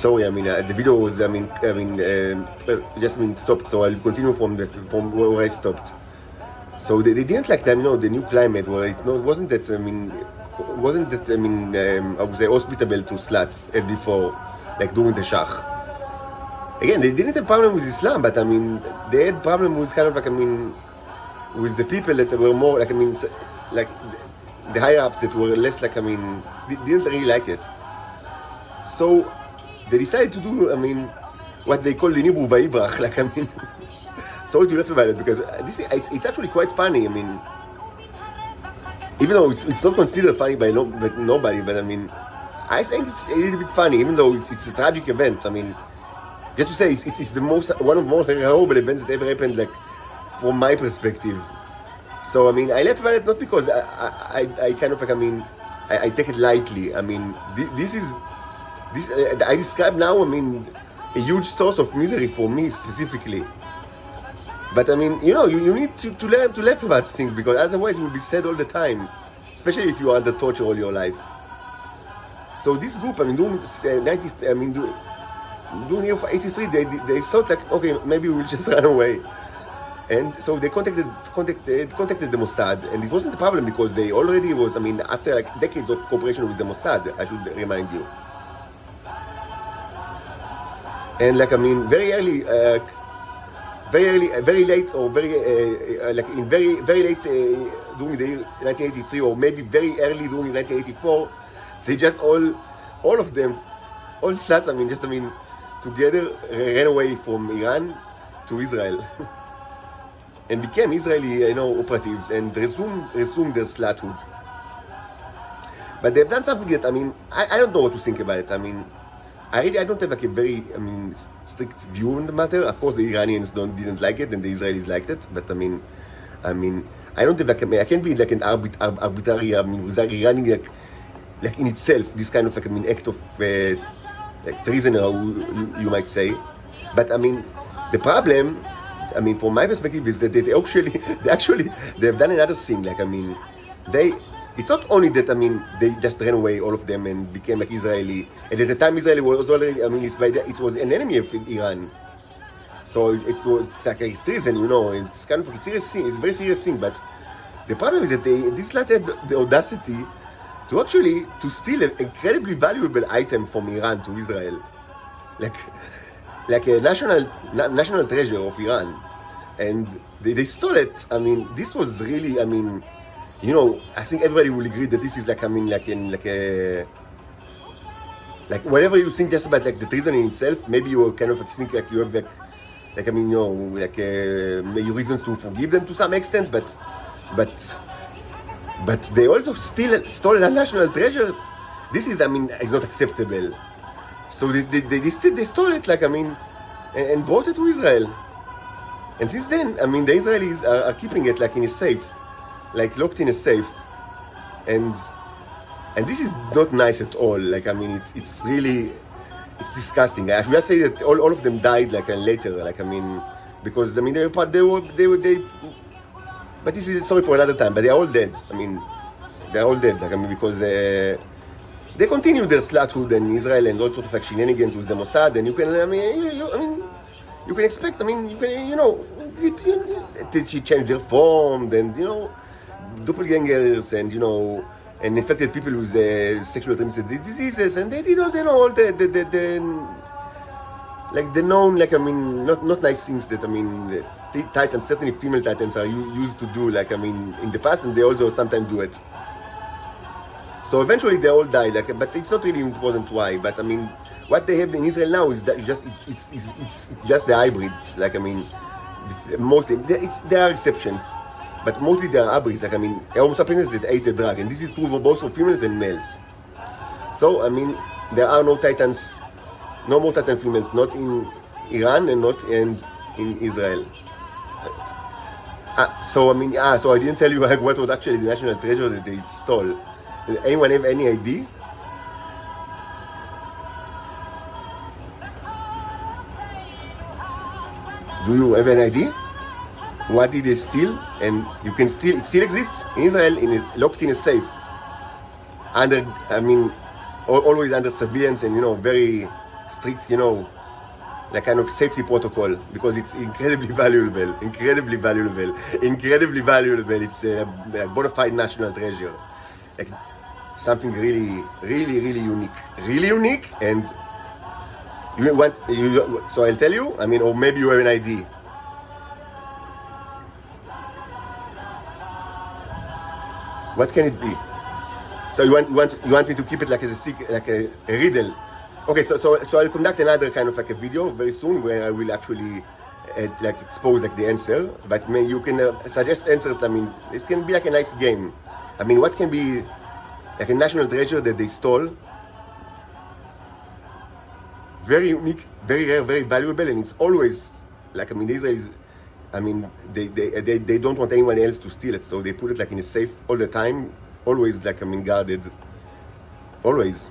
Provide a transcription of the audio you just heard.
Sorry, the video was, stopped, so I'll continue from where I stopped. So they didn't like them, the new climate where it wasn't that, I would say hospitable to sluts as before, like during the Shah. Again, they didn't have problem with Islam, but they had problem with kind of like, with the people that were more, like the higher ups that were less like, didn't really like it. So they decided to do, what they call the Nibru Vaibrach, like, sorry to laugh about it, because it's actually quite funny, even though it's not considered funny by nobody, but I think it's a little bit funny, even though it's a tragic event. Just to say, it's one of the most horrible events that ever happened, like, from my perspective. So, I laugh about it not because I kind of like, I take it lightly. This I describe now, a huge source of misery for me specifically. But you need to learn to laugh about things, because otherwise you will be sad all the time, especially if you are under torture all your life. So this group, during 83, they thought like, okay, maybe we'll just run away. And so they contacted the Mossad, and it wasn't a problem because they already was, after like decades of cooperation with the Mossad, I should remind you. And like, very early, very late, or very late during the year 1983, or maybe very early during 1984, they just all of them, all sluts, together ran away from Iran to Israel. And became Israeli, operatives, and resumed their sluthood. But they've done something that, I don't know what to think about it. I don't have like a very, strict view on the matter. Of course, the Iranians didn't like it, and the Israelis liked it. But I don't have like, I can't be like an arbitrary, Iranian, like in itself, this kind of like, act of like treason, you might say. But the problem, from my perspective, is that they've done another thing. Like, it's not only that, they just ran away, all of them, and became like Israeli. And at the time, Israel was already, it was an enemy of Iran. So it was like a treason, it's kind of like a serious thing. It's a very serious thing. But the problem is that these lads had the audacity to steal an incredibly valuable item from Iran to Israel. Like a national treasure of Iran. And they stole it. This was really, I think everybody will agree that this is like, like whatever you think just about like the treason in itself, maybe you kind of think like you have maybe reasons to forgive them to some extent, but they also stole a national treasure. This is, is not acceptable. So they stole it, like, and brought it to Israel. And since then, the Israelis are keeping it like in a safe, like locked in a safe. And this is not nice at all. Like, it's really, it's disgusting. I should just say that all of them died like later. Like, because they were, but this is sorry for another time. But they are all dead. They are all dead. Like, because they continue their sluthood in Israel and all sorts of like shenanigans with the Mossad. And you can, you can expect. She changed their form. Then doppelgangers and and infected people with sexual transmitted diseases, and they did all all the like the known, like, not nice things that the Titans, certainly female Titans, are used to do, like, in the past, and they also sometimes do it. So eventually they all died, like, but it's not really important why. But what they have in Israel now is that it's just the hybrids. Like, mostly there are exceptions. But mostly they are hybrids, like, Homo sapiens that ate the drug, and this is true for both for females and males. So, there are no Titans, no more Titan females, not in Iran and not in Israel. So I didn't tell you like, what was actually the national treasure that they stole. Does anyone have any idea? Do you have an idea? What did they steal? And you can it still exists in Israel, locked in a safe. Under, always under surveillance and, very strict, you know, like kind of safety protocol, because it's incredibly valuable. It's a bona fide national treasure, like something really unique. And so I'll tell you. I mean, or maybe you have an idea. What can it be? So you want me to keep it like as a secret, like a riddle? Okay, so I'll conduct another kind of like a video very soon where I will actually like expose like the answer. But you can suggest answers. I mean, it can be like a nice game. I mean, what can be like a national treasure that they stole? Very unique, very rare, very valuable, and it's always like, I mean, Israel is, I mean, they don't want anyone else to steal it, so they put it like in a safe all the time, always like, I mean, guarded, always.